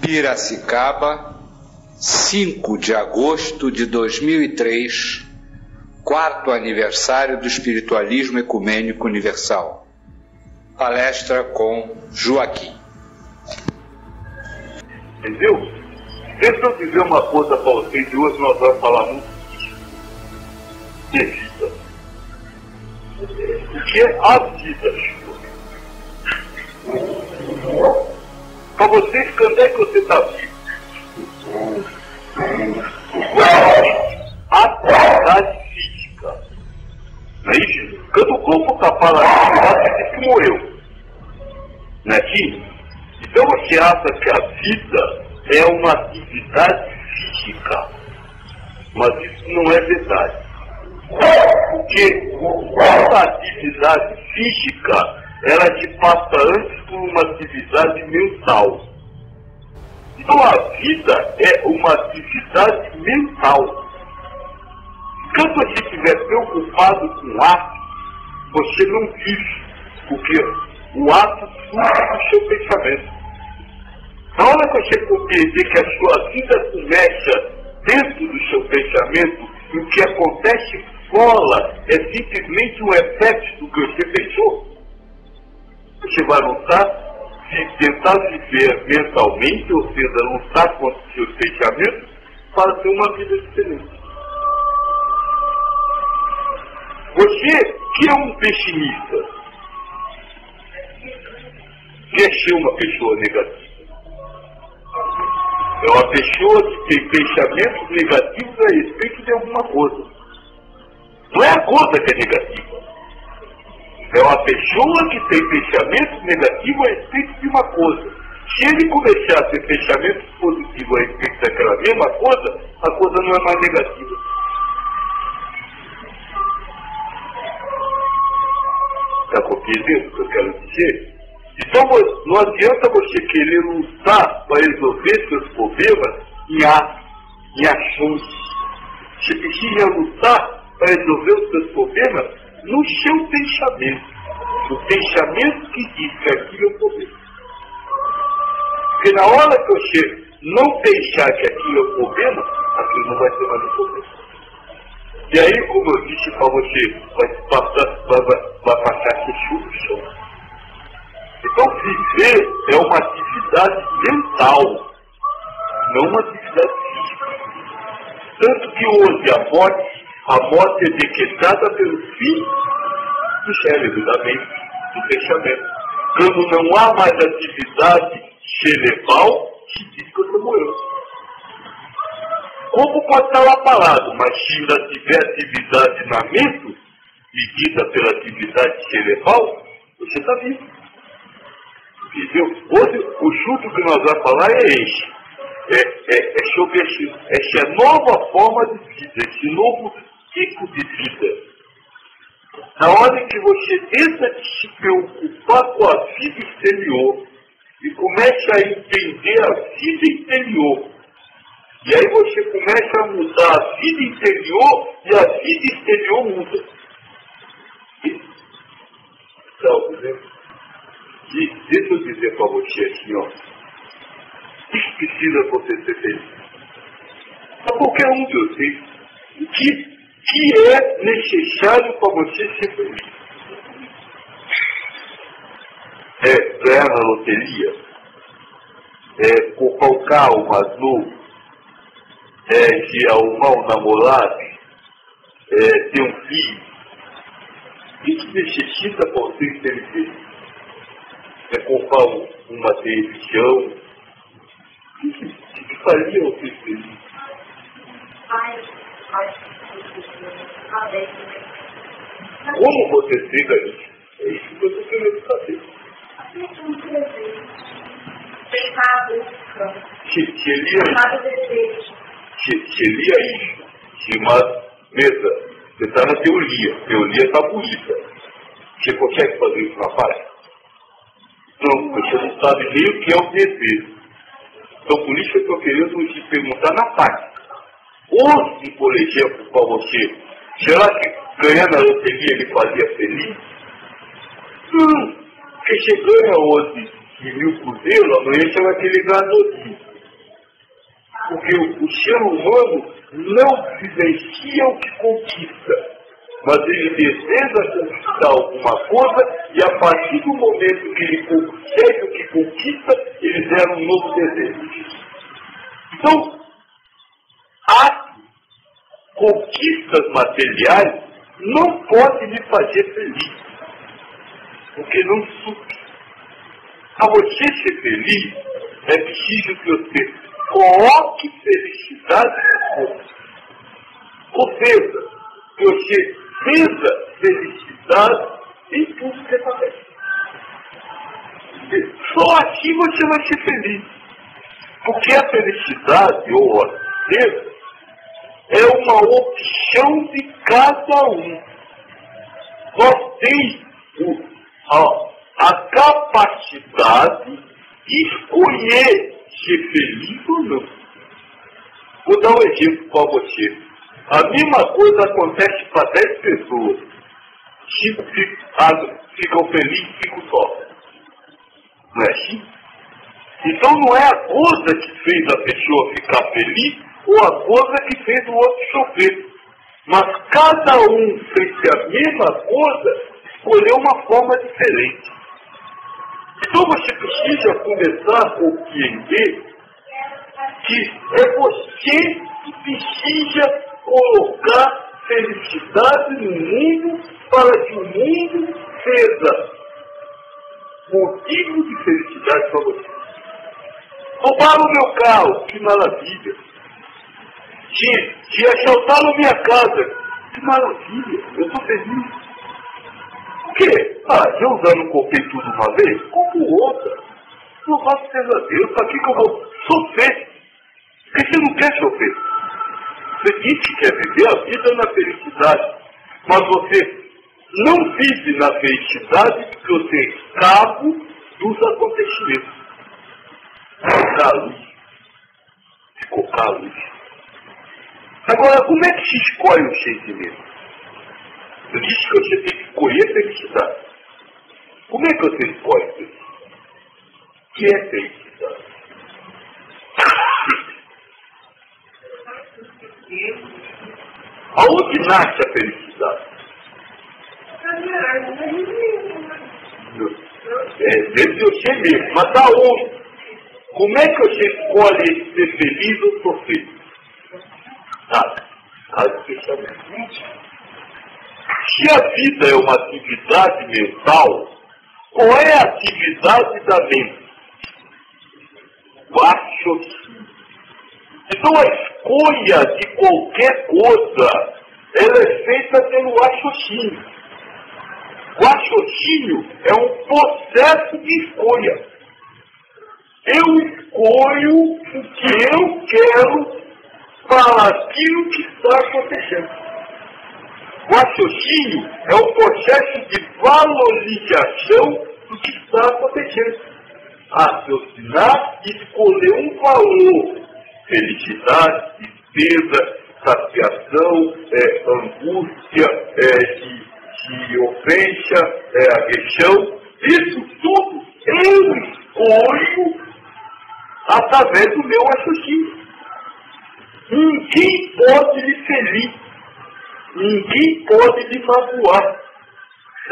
Piracicaba, 5 de agosto de 2003, quarto aniversário do Espiritualismo Ecumênico Universal. Palestra com Joaquim. Entendeu? Deixa eu dizer uma coisa para vocês, de hoje nós vamos falar muito de vida. O que é a vida, Chico? Para vocês, quando é que você está vivo? Atividade física. Não é isso? Quando o corpo está parado, você diz que morreu. Não é assim? Então você acha que a vida é uma atividade física. Mas isso não é verdade. Porque essa atividade física, ela se passa antes por uma atividade mental. Então a vida é uma atividade mental. Quando você estiver preocupado com o ato, você não vive, porque o ato surge do seu pensamento. Na hora que você compreender que a sua vida começa dentro do seu pensamento, e o que acontece fora é simplesmente um reflexo do que você pensou, você vai lutar, tentar viver mentalmente, ou seja, lutar contra os seus pensamentos, para ter uma vida diferente. Você que é um pessimista, quer ser uma pessoa negativa. É uma pessoa que tem pensamentos negativos a respeito de alguma coisa. Não é a coisa que é negativa. É uma pessoa que tem pensamentos negativos a respeito de uma coisa. Se ele começar a ter pensamentos positivos a respeito daquela mesma coisa, a coisa não é mais negativa. Está compreendendo o que eu quero dizer? Então não adianta você querer lutar para resolver seus problemas em ações. Você precisa lutar para resolver os seus problemas no seu pensamento. O pensamento que diz que aquilo é o problema. Porque na hora que você não pensar que aquilo é o problema, aquilo não vai ser mais um problema. E aí, como eu disse para você, vai passar a ser solução. Então, viver é uma atividade mental, não uma atividade física. Tanto que hoje a morte é decretada pelo fim do cérebro, da mente, do pensamento. Quando não há mais atividade cerebral, se diz que você morreu. O corpo pode estar lá parado, mas se ainda tiver atividade na mente, medida pela atividade cerebral, você está vivo. Entendeu? Hoje, o chute que nós vamos falar é esse. É sobre essa nova forma de vida, esse novo tipo de vida. Na hora que você deixa de se preocupar com a vida exterior e começa a entender a vida interior, e aí você começa a mudar a vida interior e a vida exterior muda. Então, deixa eu dizer para você assim, ó. O que precisa você ser feliz? Para qualquer um de vocês. O que é necessário para você ser feliz? É ganhar na loteria? É comprar um carro mais novo? É arrumar um namorado? É ter um filho? Isso necessita para você ser feliz? É comprar uma televisão? O que faria você feliz? Como você chega a isso? É isso que eu estou querendo saber. Seria isso. Chamado mesa. Você está na teoria. A teoria está bonita. Você consegue fazer isso na prática? Não, você não sabe nem o que é o desejo. Então, por isso que eu estou querendo te perguntar na prática. Hoje, por exemplo, para você, será que ganhar na loteria ele fazia feliz? Não, porque você ganha hoje de 1.000 cruzeiros, amanhã você vai querer ganhar 2.000. Porque o ser humano não vivencia o que conquista, mas ele deseja conquistar alguma coisa e a partir do momento que ele consegue o que conquista, ele gera um novo desejo. Então, atos, conquistas materiais não podem lhe fazer feliz, porque não supre. Para você ser feliz, é preciso que você coloque felicidade no corpo. Ou seja, que você veja felicidade em tudo que acontece. Só assim você vai ser feliz. Porque a felicidade ou a tristeza é uma opção de cada um. Nós temos a capacidade de escolher ser feliz ou não. Vou dar um exemplo para você. A mesma coisa acontece para 10 pessoas. 5 ficam felizes, 5 sofrem. Não é assim? Então não é a coisa que fez a pessoa ficar feliz ou a coisa que fez o outro sofrer. Mas cada um fez a mesma coisa, escolheu uma forma diferente. Então você precisa começar a compreender que é você que precisa colocar felicidade no mundo para que o mundo seja motivo de felicidade para você. Roubaram o meu carro, que maravilha. Se assaltaram minha casa, que maravilha, eu estou feliz. Por quê? Eu já não comprei tudo uma vez, compro outra. Louvado seja Deus, para que eu vou sofrer? Porque você não quer sofrer. Você diz que quer viver a vida na felicidade, mas você não vive na felicidade porque você é escravo dos acontecimentos. Ficou luz. Agora, como é que se escolhe o sentimento? Eu disse que você tem que escolher felicidade. Como é que você escolhe felicidade? O que é felicidade? Aonde nasce a felicidade? Dentro de você mesmo. Mas aonde? Como é que você escolhe ser feliz ou sofrer? Se a vida é uma atividade mental, qual é a atividade da mente? O raciocínio. Então a escolha de qualquer coisa, ela é feita pelo raciocínio. O raciocínio é um processo de escolha. Eu escolho o que eu quero para aquilo que está acontecendo. O raciocínio é um processo de valorização do que está acontecendo. Raciocinar e escolher um valor. Felicidade, tristeza, saciação, angústia, de ofensa, agressão. Isso tudo eu escolho através do meu raciocínio. Ninguém pode lhe ferir. Ninguém pode lhe magoar.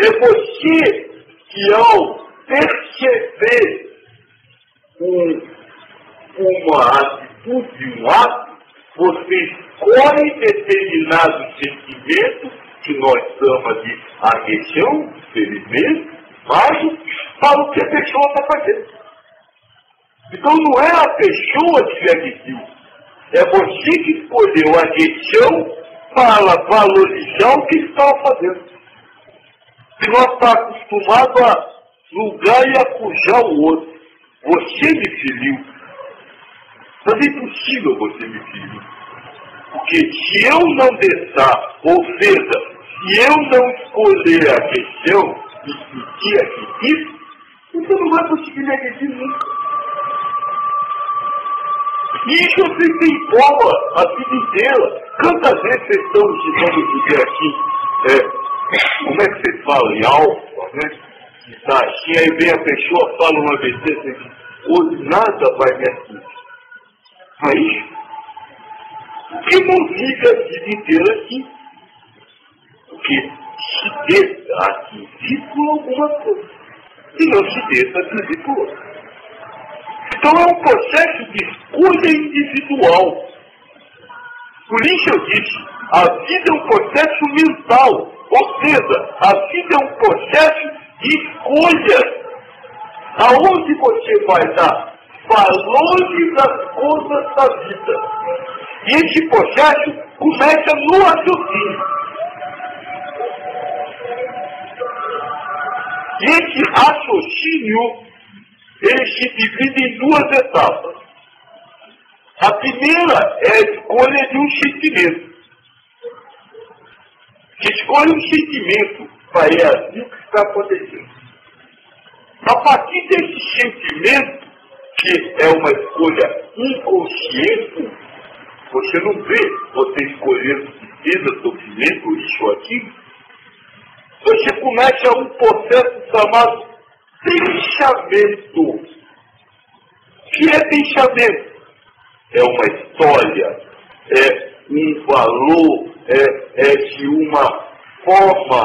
É você que, ao perceber uma atitude, um ato, você escolhe determinado sentimento, que nós chamamos de agressão, ferimento, mas para o que a pessoa está fazendo. Então não é a pessoa que lhe agrediu, é você que escolheu a agressão para valorizar o que ele estava fazendo. Se nós estamos acostumados a julgar e acusar o outro, você me feriu. Mas é impossível você me ferir. Porque se eu não deixar, ou seja, se eu não escolher a agressão e sentir aquilo, você não vai conseguir me agredir nunca. Isso você tem prova a vida inteira. Quantas vezes vocês estão ensinando viver aqui? Como é que você fala? Em alfa, né? E tá assim, aí vem a pessoa, fala uma besteira, hoje nada vai me atingir. Não é isso? O que não vive a vida inteira aqui? Porque se deixa atingir por alguma coisa. E não se deixa atingir por outra. Então é um processo de escolha individual. Por isso eu disse, a vida é um processo mental. Ou seja, a vida é um processo de escolha. Aonde você vai dar valores às coisas da vida. E esse processo começa no raciocínio. E esse raciocínio, ele se divide em duas etapas. A primeira é a escolha de um sentimento. Escolhe um sentimento para reagir o que está acontecendo. A partir desse sentimento, que é uma escolha inconsciente, você não vê você escolhendo tristeza, sofrimento, isso ou aquilo. Você começa um processo chamado pensamento. O que é pensamento? É uma história, é um valor, é de uma forma,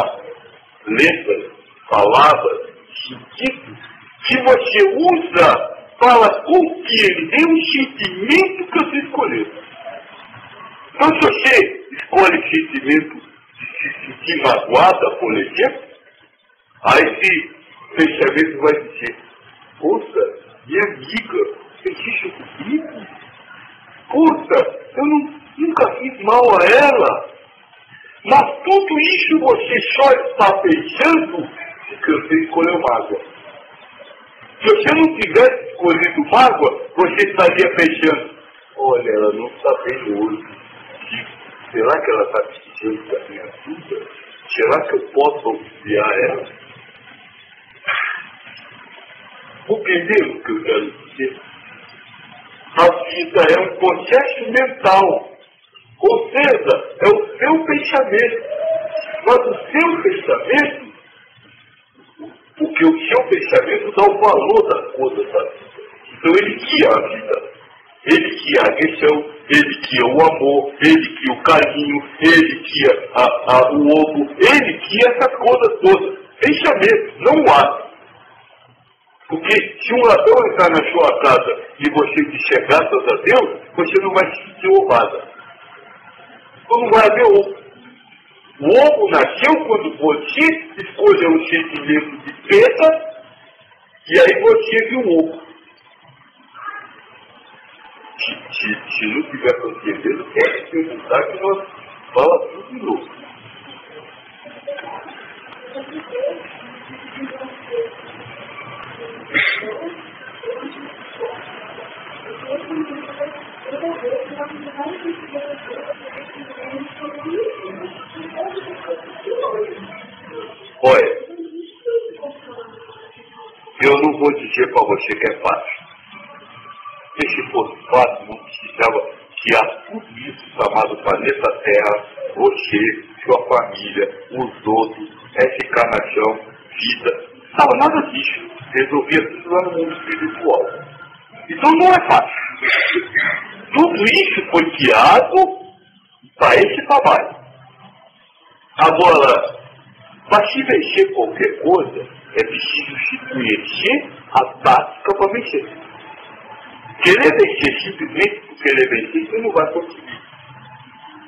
letras, palavras, sentidos, que você usa para compreender um sentimento que você escolheu. Então, se você escolhe o sentimento de se sentir magoada, por exemplo, aí esse pensamento vai dizer: poxa, minha amiga fez isso comigo? Poxa, eu nunca fiz mal a ela. Mas tudo isso você só está pensando porque você escolheu mágoa. Se você não tivesse escolhido mágoa, você estaria pensando: olha, ela não está bem hoje. Será que ela está precisando da minha ajuda? Será que eu posso auxiliar ela? Compreendeu o que eu quero dizer? A vida é um processo mental. Ou seja, é o seu pensamento. Mas o seu pensamento, porque o seu pensamento dá o valor das coisas da vida. Então ele guia a vida. Ele guia a agressão, ele guia o amor, ele guia o carinho, ele guia o ovo, ele guia essas coisas todas. Pensamento, não há. Porque se um ladrão entrar na sua casa e você disser graças a Deus, você não vai se sentir roubada. Então não vai haver ovo. O ovo nasceu quando você escolheu um sentimento de perda e aí você viu o ovo. Se não tiver consciência, pode perguntar que nós falamos tudo de novo. Olha, eu não vou dizer para você que é fácil. Se fosse fácil, não precisava tirar tudo isso chamado planeta Terra, você, sua família, os outros, ficar na chão, vida. Não, nada disso. Resolvia tudo lá no mundo espiritual. Então não é fácil. Tudo isso foi criado para esse trabalho. Agora, para se vencer qualquer coisa, é preciso se conhecer a tática para vencer. Querer vencer simplesmente por querer vencer, você não vai conseguir.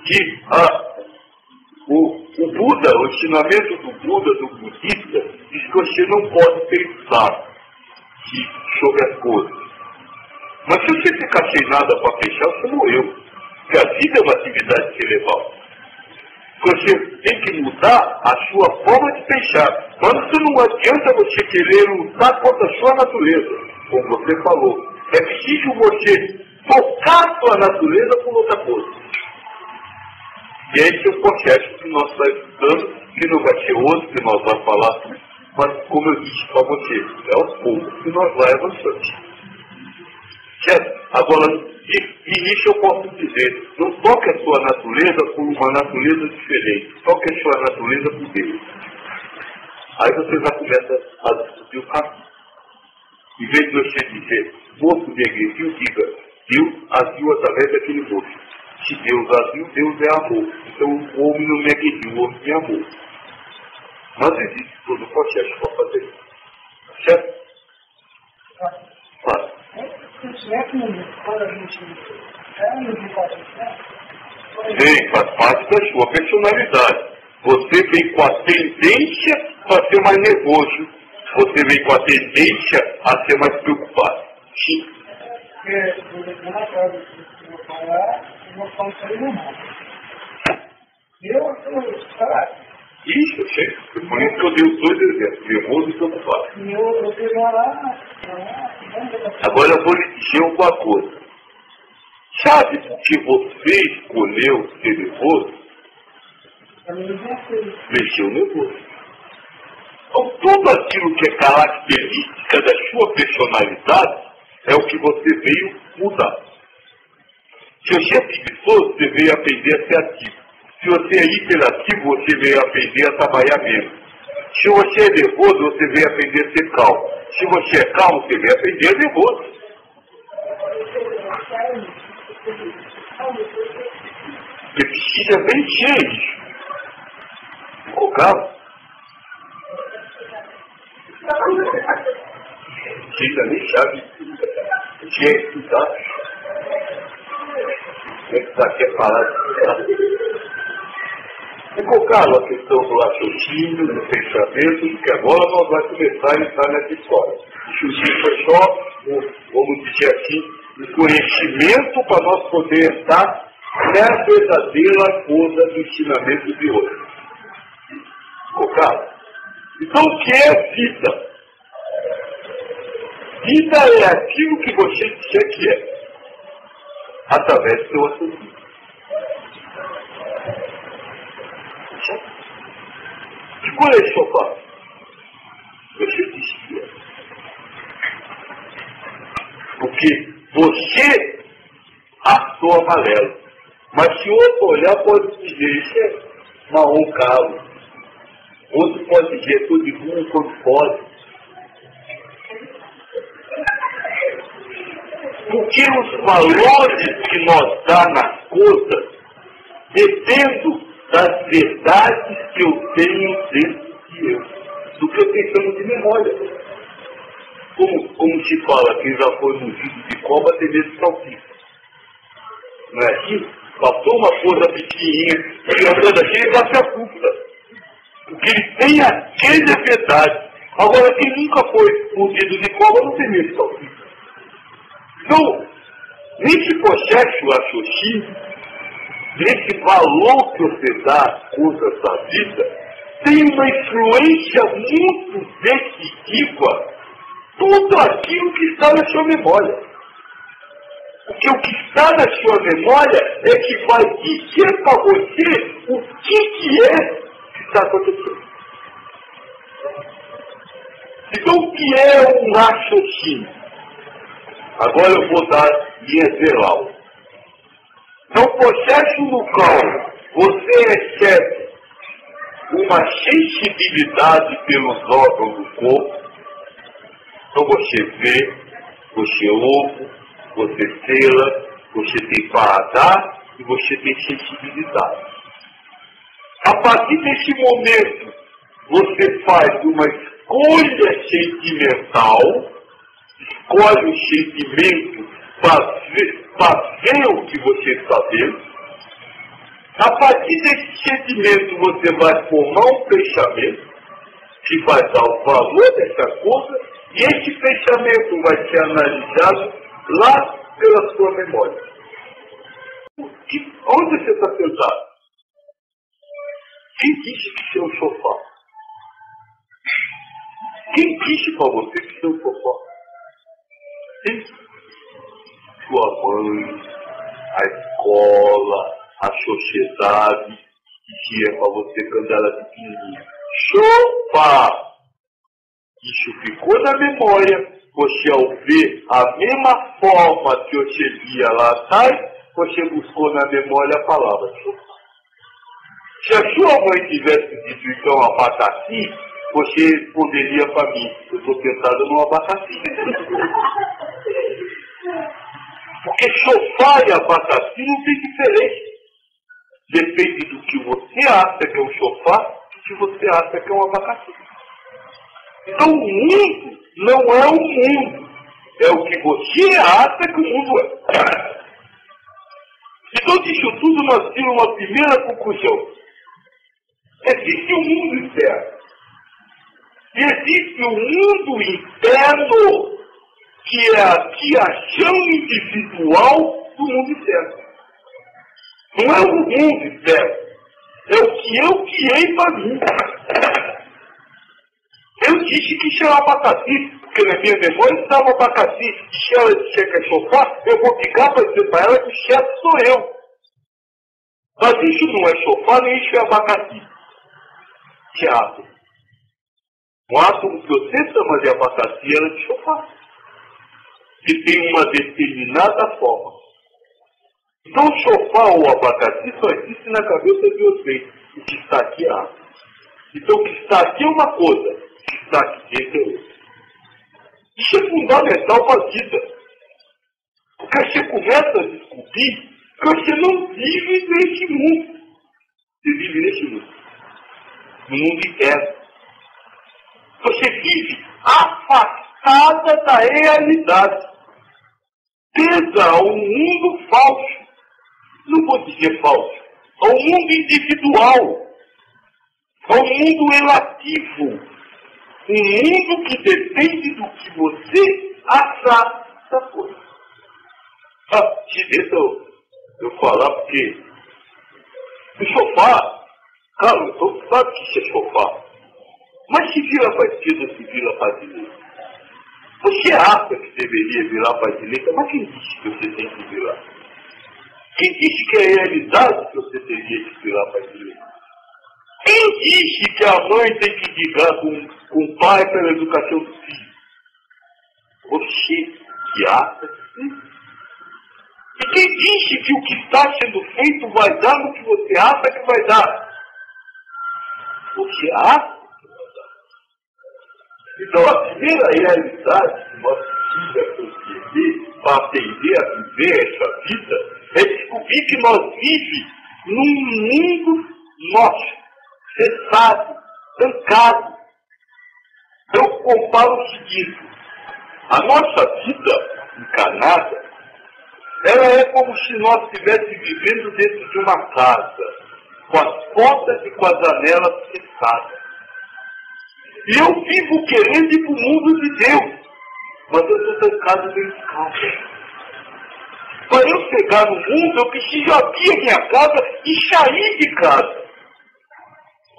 Que o Buda, o ensinamento do Buda, do budista, diz que você não pode pensar sobre as coisas. Mas se você ficar sem nada para pensar, você morreu. Porque a vida é uma atividade cerebral. Você tem que mudar a sua forma de pensar. Mas não adianta você querer lutar contra a sua natureza, como você falou. É preciso você tocar a sua natureza por outra coisa. E esse é o processo que nós estamos estudando, que não vai ser outro que nós vamos falar, mas como eu disse para você, é aos poucos que nós vamos avançando. Certo? Agora, de início eu posso dizer, não toque a sua natureza por uma natureza diferente, toque a sua natureza por Deus. Aí você já começa a discutir o caminho. Em vez de você dizer, moço me agrediu, diga, Deus agiu através daquele moço. Se Deus agiu, Deus é amor. Então o homem não é guerreiro, o homem é amor. Mas existe todo o processo para fazer isso. Certo? Claro. Vem, faz parte da sua personalidade. Você vem com a tendência para ser mais nervoso. Você vem com a tendência a ser mais preocupado. Sim. Isso, eu sei. Por isso que eu dei os dois exemplos, nervoso e preocupado. Agora eu vou lhe dizer uma coisa. Sabe por que você escolheu ser nervoso? Mexeu nervoso. Então, tudo aquilo que é característica da sua personalidade é o que você veio mudar. Se você é preguiçoso, você veio aprender a ser ativo. Se você é hiperativo, você veio aprender a trabalhar menos. Se você é nervoso, você veio aprender a ser calmo. Se você é calmo, você veio aprender a ser nervoso. Você precisa vencer isso. Ficou calmo? Você ainda nem sabe o que é estudar. O que está aqui é parar de estudar. Ficou claro a questão do raciocínio, do pensamento, porque agora nós vamos começar a entrar nessa história. Isso foi só, vamos dizer assim, um conhecimento para nós poder estar na verdadeira coisa do ensinamento de hoje. Ficou claro? Então, o que é vida? Vida é aquilo que você disser que é, através do seu raciocínio. Escolha esse sofá. Você disse que é. Porque você achou amarelo. Mas se outro olhar, pode dizer, isso é marrom calo. Outro pode dizer, tudo de ruim quando pode. Porque os valores que nós dá nas coisas dependem das verdades que eu tenho dentro de eu, do que eu tenho de memória. Como se fala, quem já foi no vidro de cobra tem medo de salsicha. Não é assim? Passou uma coisa pequenininha, e andando aqui, ele já se assusta. Porque ele tem aquela verdade. Agora, quem nunca foi no vidro de cobra não tem medo de salsicha. Então, nesse processo de raciocínio, nesse valor que você dá às coisas da vida, tem uma influência muito decisiva tudo aquilo que está na sua memória. Porque o que está na sua memória é que vai dizer para você o que é que está acontecendo. Então, o que é um raciocínio? Agora eu vou dar linha geral. No processo no qual você recebe uma sensibilidade pelos órgãos do corpo, então você vê, você ouve, você sela, você tem paladar e você tem sensibilidade. A partir desse momento, você faz uma escolha sentimental, escolhe o sentimento para ver o que você está vendo. A partir desse sentimento, você vai formar um pensamento que vai dar o valor dessa coisa, e esse pensamento vai ser analisado lá pela sua memória. Onde você está sentado? Quem disse que isso é um sofá? Quem disse para você que isso é um sofá? Quem? Sua mãe, a escola, a sociedade, dizia para você quando era pequenininha. Sofá! Isso ficou na memória. Você, ao ver a mesma forma que você via lá atrás, você buscou na memória a palavra sofá. Se a sua mãe tivesse dito então abacaxi, você responderia para mim, eu estou sentado no abacaxi. Porque chofá e abacaxi não tem diferença. Depende do que você acha que é um chofá e do que você acha que é um abacaxi. Então o mundo não é o mundo. É o que você acha que o mundo é. Então disso tudo nós temos uma primeira conclusão. Existe o mundo interno. E existe o mundo interno, que é a criação individual do mundo interno. Não é o mundo interno. É o que eu criei para mim. Eu disse que isso é um abacaxi, porque na minha memória estava abacaxi. E se ela disser que é sofá, eu vou ficar para dizer para ela que o chefe sou eu. Mas isso não é sofá, nem isso é abacaxi. Que é átomo. Um átomo que você chama de abacaxi era de sofá. Que tem uma determinada forma. Então o sofá ou o abacaxi só existe na cabeça de vocês. O que está aqui é átomo. Então o que está aqui é uma coisa. O que está aqui dentro é outra. Isso é fundamental para a vida. Porque você começa a descobrir que você não vive nesse mundo. Você vive nesse mundo. No mundo interno. Você vive afastada da realidade. Presa a um mundo falso. Não vou dizer falso. A um mundo individual. A um mundo relativo. Um mundo que depende do que você achar da coisa. Deixa eu falar porque o sofá, cara, todo sabe que isso é sofá. Mas se vira para a esquerda, se vira para a direita. Você acha que deveria virar para a direita, mas quem disse que você tem que virar? Quem disse que é a realidade que você teria que virar para a direita? Quem disse que a mãe tem que ligar com o pai pela educação do filho? Você que acha que sim. E quem disse que o que está sendo feito vai dar no que você acha que vai dar? Você acha que vai dar. Então a primeira realidade que nós precisamos compreender para aprender a viver essa vida é descobrir que nós vivemos num mundo nosso. Cessado, trancado. Eu comparo o seguinte: a nossa vida encarnada, ela é como se nós estivéssemos vivendo dentro de uma casa, com as portas e com as janelas fechadas. E eu vivo querendo ir para o mundo de Deus, mas eu estou trancado dentro de casa. Para eu chegar no mundo, eu preciso abrir a minha casa e sair de casa.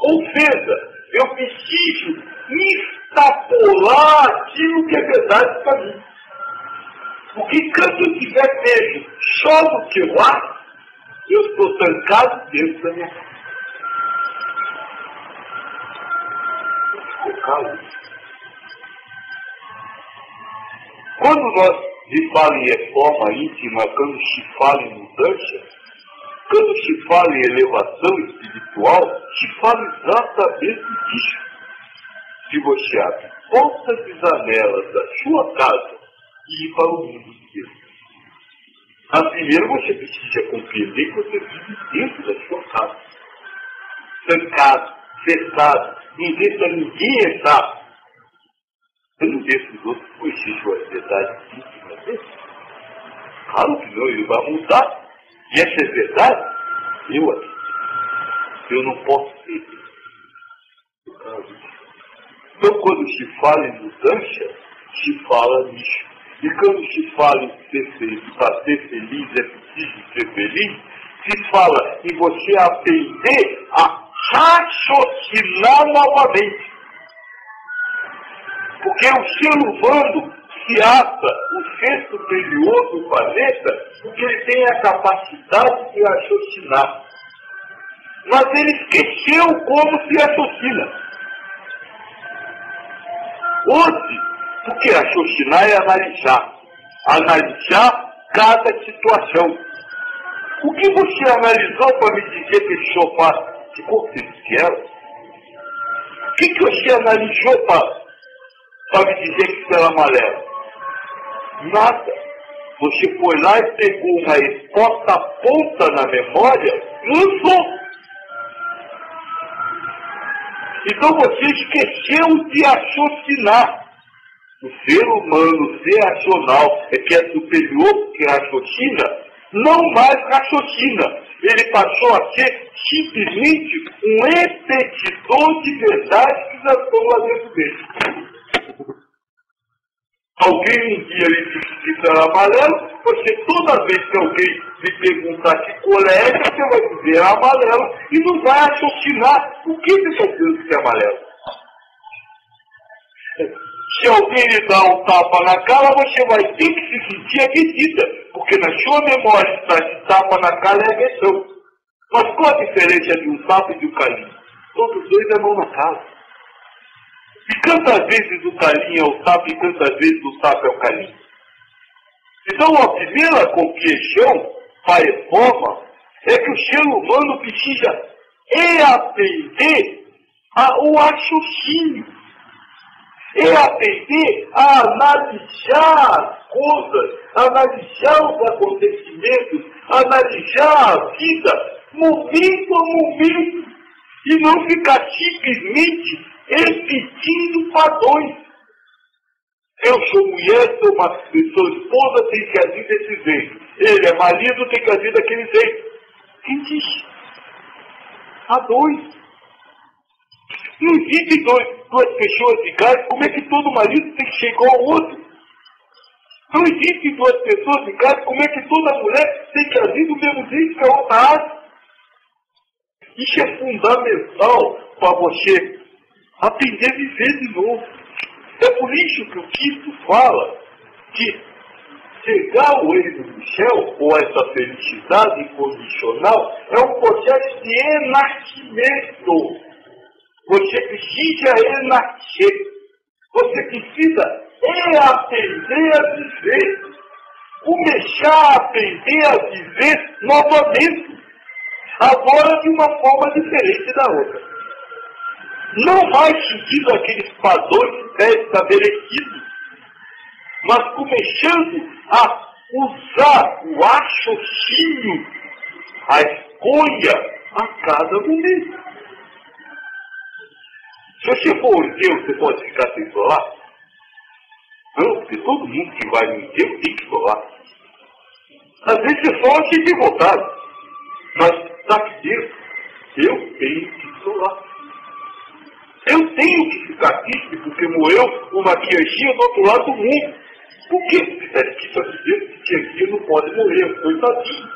Ou seja, eu preciso extrapolar aquilo que é verdade para mim. Porque quando eu estiver preso só do que eu acho, eu estou trancado dentro da minha casa. Ficou calmo. Quando nós se fala em reforma íntima, quando se fala em mudança, quando se fala em elevação espiritual, se fala exatamente disso. Se você abre portas e janelas da sua casa e ir para o mundo de Deus. Primeiro você precisa compreender que você vive dentro da sua casa. Trancado, fechado, não deixa ninguém entrar. Eu não deixo os outros conhecer suas verdades íntimas deles. Claro que não, ele vai mudar. E essa é verdade, eu aqui. Eu não posso ser. Então, quando se fala em mudança, se fala nisso. E quando se fala em ser feliz, para ser feliz é preciso ser feliz, se fala em você aprender a raciocinar novamente. Porque o ser humano se acha o ser superior do planeta porque ele tem a capacidade de raciocinar. Mas ele esqueceu como se raciocina. Hoje, porque raciocinar é analisar. Analisar cada situação. O que você analisou para me dizer que esse sofá ficou quero? O que você analisou para me dizer que isso era amarelo? Nada. Você foi lá e pegou uma resposta ponta na memória e lançou. Então você esqueceu de raciocinar. O ser humano, ser racional, que é superior que raciocina, não mais raciocina. Ele passou a ser simplesmente um repetidor de verdades que já estão lá dentro dele. Alguém um dia lhe disse que era amarelo, você toda vez que alguém lhe perguntar que cor é essa, você vai dizer amarelo e não vai raciocinar o que você está dizendo que é amarelo. Se alguém lhe dá um tapa na cara, você vai ter que se sentir agredida, porque na sua memória está de tapa na cara é agressão. Mas qual a diferença de um tapa e de um carinho? Todos dois é mão na cara. E quantas vezes o carinho é o tapa e quantas vezes o tapa é o carinho? Então a primeira conclusão para a reforma é que o ser humano precisa aprender o raciocínio. Aprender a analisar as coisas, analisar os acontecimentos, analisar a vida, momento a momento, e não ficar simplesmente repetindo padrões. Eu sou mulher, sou esposa, tem que agir desse jeito. Ele é marido, tem que agir daquele jeito. Quem diz? Há dois. Não existe duas pessoas iguais. Como é que todo marido tem que ser igual ao outro? Não existe duas pessoas iguais. Como é que toda mulher tem que agir do mesmo jeito que a outra age? Isso é fundamental para você aprender a viver de novo. É por isso que o Cristo fala que chegar ao reino do céu, ou essa felicidade incondicional, é um processo de renascimento. Você precisa renascer. Você precisa aprender a viver. Começar a aprender a viver novamente. Agora de uma forma diferente da outra. Não mais seguindo aqueles padrões pré-estabelecidos, mas começando a usar o raciocínio, a escolha a cada momento. Se você for um enterro, você pode ficar sem solar? Não, porque todo mundo que vai no enterro tem que solar. Às vezes você só se tem vontade, mas está aqui dentro, eu tenho que solar. Eu tenho que ficar triste porque morreu uma criancinha do outro lado do mundo. Por quê? Porque está escrito aqui dentro que criancinha não pode morrer, coitadinho.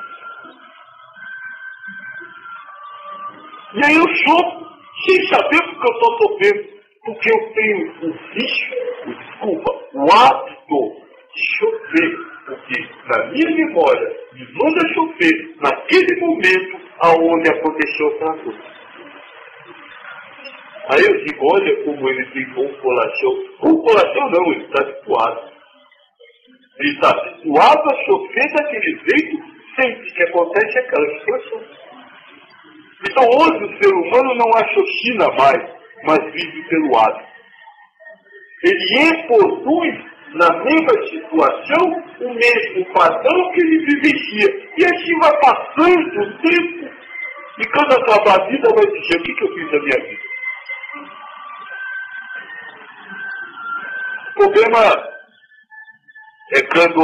E aí eu sofro. Sem saber porque eu estou sofrendo, porque eu tenho o vício, o hábito de chover, porque na minha memória me manda chover naquele momento aonde aconteceu outra coisa. Aí eu digo, olha como ele tem bom coração. Bom coração não, ele está habituado. Ele está habituado a sofrer daquele jeito sempre que acontece aquela situação. Então hoje o ser humano não raciocina mais, mas vive pelo hábito. Ele reproduz na mesma situação o mesmo padrão que ele vivencia. E assim vai passando o tempo, e quando acabar a vida vai dizer, o que eu fiz na minha vida? O problema é quando,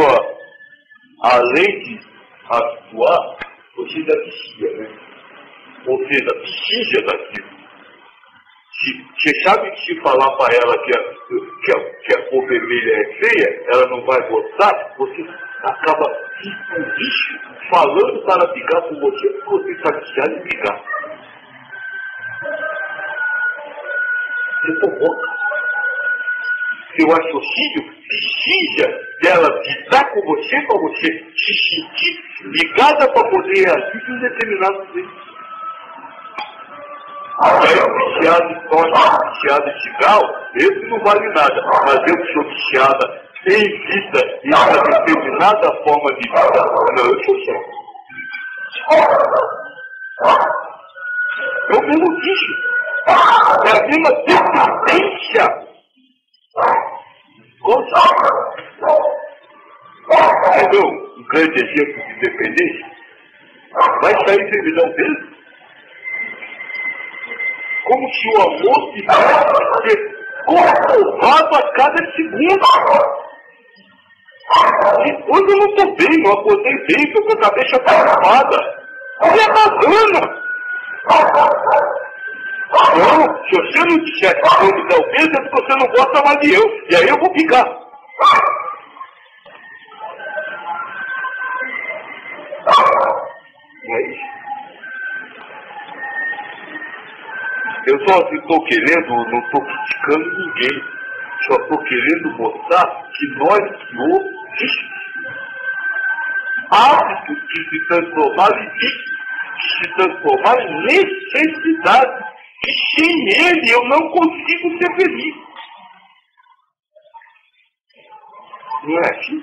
além de atuar, você ainda vicia, né? Ou seja, precisa daquilo. Você sabe que se falar para ela que a cor vermelha é feia, ela não vai gostar, você acaba com um bicho falando para brigar com você, porque você está viciado em brigar. Você provoca. Seu raciocínio precisa dela lidar com você para você se sentir ligada para poder agir de um determinado jeito. Aí o viciado torna viciado de cigarro, esse não vale nada. Mas eu que sou viciada em vida e uma determinada forma de vida, não, eu sou certo. É o mesmo vício. É a mesma dependência. entendeu? Um grande exemplo de independência, vai sair servidão dele? Como se o amor tivesse ser comprovado a cada segundo. E hoje eu não estou bem, não acordei bem, estou com a cabeça preocupada. Olha a bacana! Não, se você não disser que eu me dá o peso, é porque você não gosta mais de eu. E aí eu vou ficar. Não é isso. Eu só estou querendo, não estou criticando ninguém. Só estou querendo mostrar que nós hoje hábitos que se transformaram em vícios, que se transformaram em necessidade. E sem ele eu não consigo ser feliz. Não é assim?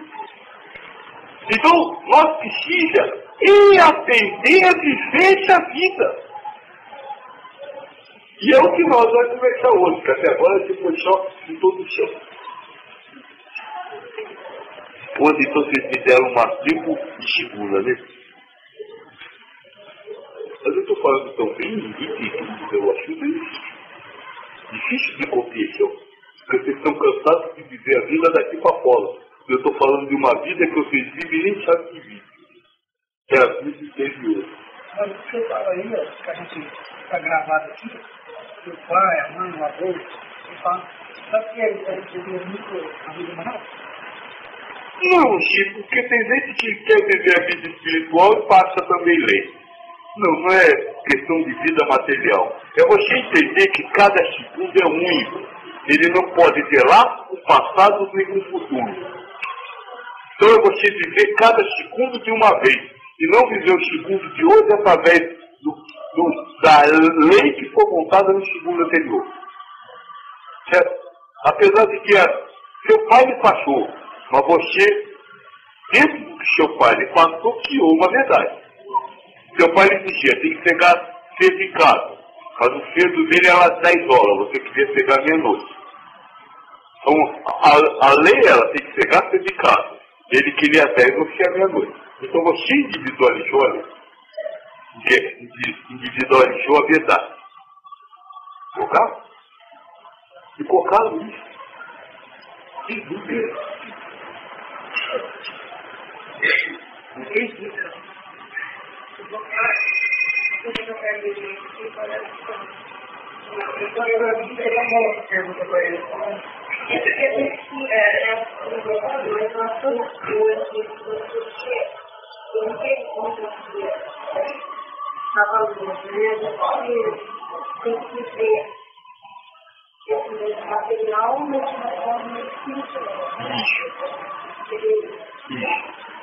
Então, nós precisamos aprender a viver essa vida. E é o que nós vamos conversar hoje, que até agora você foi só em todo o chão. Hoje, então, vocês me deram uma tribo de segunda, né? Mas eu estou falando tão bem, ninguém tem dúvida, eu acho bem difícil de compreensão. Porque vocês estão cansados de viver a vida daqui para fora. Eu estou falando de uma vida que vocês vivem e nem sabem que vivem. Que é a vida interior. Mas o que eu falo aí, ó, que a gente está gravado aqui, que o pai, a mãe, o avô, ele fala, sabe que ele vivia muito a vida moral? Não, Chico, porque tem gente que quer viver a vida espiritual e passa também lei. Não é questão de vida material. É você entender que cada segundo é único. Ele não pode ter lá o passado nem o futuro. Então é você viver cada segundo de uma vez. E não viver o segundo de hoje através da lei que foi montada no segundo anterior. Certo? Apesar de que seu pai lhe passou, mas você, dentro do que seu pai lhe passou, criou uma verdade. Seu pai lhe dizia, tem que pegar cedo em casa. Mas o cedo dele era às 10 horas, você queria pegar meia-noite. Então, a lei ela tem que pegar cedo em casa. Ele queria 10, você queria meia-noite. Então você individualizou a verdade. Colocar? E colocaram isso. Sem dúvida. Não tem dúvida. Tem que ver esse material de uma forma espiritual.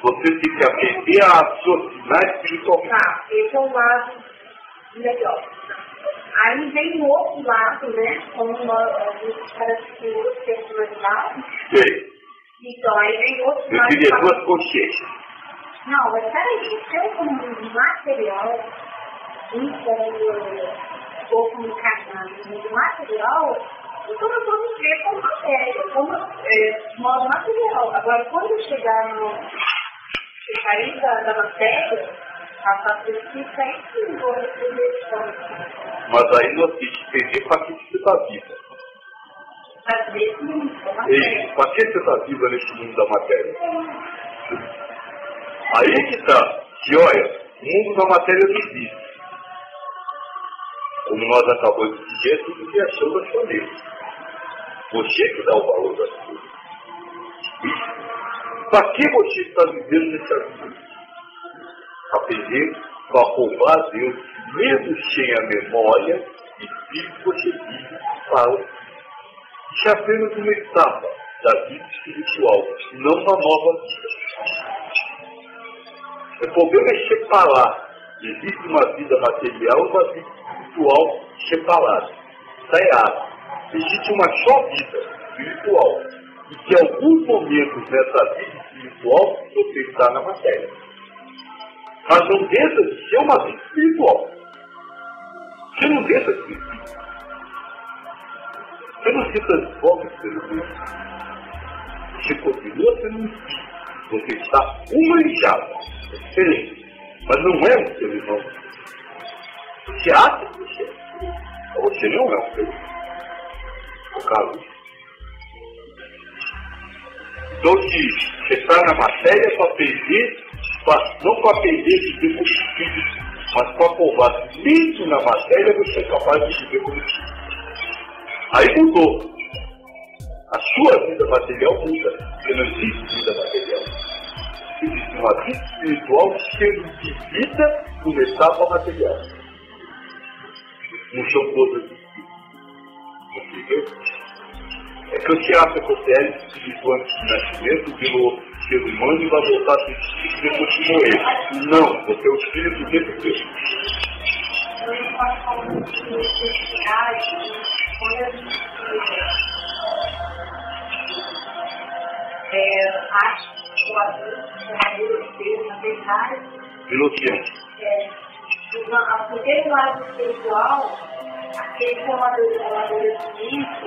Você tem que aprender a raciocinar espiritualmente. Tá, esse é um lado legal. Aí vem o outro lado, né? Como a gente parece que tem outras personalidades. Sim. Então, aí vem outro lado. Eu diria duas consciências. Não, mas peraí, se eu como material, ou como encarnado no material, então eu vou viver como matéria, como modo material. Agora, quando eu chegar no sair da matéria, a paciência sempre vou receber isso. Mas aí nós temos que entender para que você está viva. Para ver se não é matéria. Para que você está viva nesse mundo da matéria? Aí que está. Que olha, o mundo da matéria não existe. Como nós acabamos de dizer, é tudo criação da sua mente. Você que dá o valor das coisas. Para que você está vivendo nessa vida? Aprender a roubar a Deus, mesmo sem a memória, e você vive para. Isso é apenas uma etapa da vida espiritual, não uma nova vida. O problema é separar. Existe uma vida material e uma vida espiritual separada. Está errado. Existe uma só vida espiritual. E que em alguns momentos nessa vida espiritual você está na matéria. Mas não deixa de ser uma vida espiritual. Você não deixa de ser. Você não se transforma pelo Deus. Você continua sendo um espírito. Você está humanizado. É diferente. Mas não é um ser humano. Você acha que você é. Mas você não é um ser humano. No caso. Então, se você está na matéria para aprender, não para aprender de viver como filho, mas para provar que mesmo na matéria você é capaz de viver como filho. Aí mudou. A sua vida material muda, porque não existe vida material. Existe uma vida espiritual cheia de vida numa etapa material. Não são todas espíritos. É que você acha que você é espiritual antes do nascimento, virou ser humano e vai voltar a ser espírito depois de morrer. Não, você é o espírito o tempo inteiro. Eu não posso falar de necessidade quando a gente acho que o adulto, Deus, na verdade, Piloteante. Aquele lado espiritual, aquele que é o amadurecimento,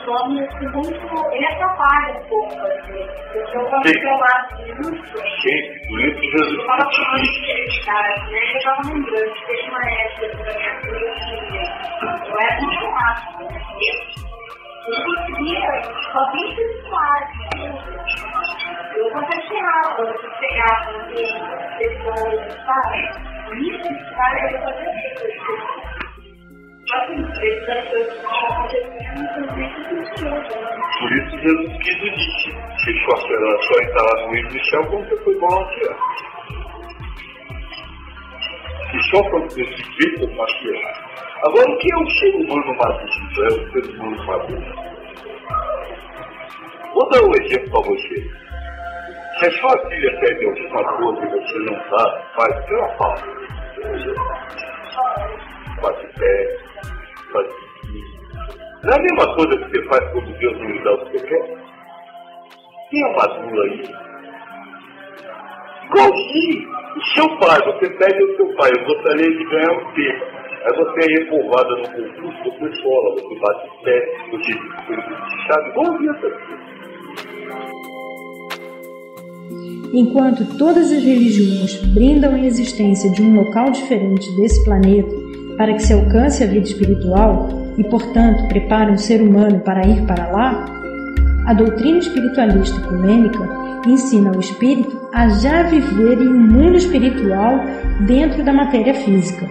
torna-se muito. Ele atrapalha um pouco, porque eu gosto do lado justo. Sim, por isso Jesus. Eu estava falando de felicidade, né? Eu estava lembrando que teve uma época da minha vida que eu era muito rápido, né? Eu não conseguia, só bem felicidade. Eu contagiava, eu pegava pessoas, sabe? Isso, cara, eu fazia isso. Só que essas coisas que estão acontecendo, por isso Jesus quis o Nietzsche. Se só entrar lá no livro do céu, como você foi bom aqui. Se só for desse feito, eu faço. Agora, o que é um ser humano maduro? É um ser humano maduro. Vou dar um exemplo para você. Se a sua filha pede alguma coisa e você não dá, faz o que ela fala. Faz de pé, faz de. Não é a mesma coisa que você faz quando Deus não lhe dá o que você quer? Quem é maduro aí? Igualzinho. O seu pai, você pede ao seu pai, eu gostaria de ganhar um quê? Aí você é reprovada no concurso, você sola, você bate o pé, você sabe, igualzinho essa coisa. Enquanto todas as religiões brindam a existência de um local diferente desse planeta para que se alcance a vida espiritual e, portanto, preparam o ser humano para ir para lá, a doutrina espiritualista ecumênica ensina o espírito a já viver em um mundo espiritual dentro da matéria física.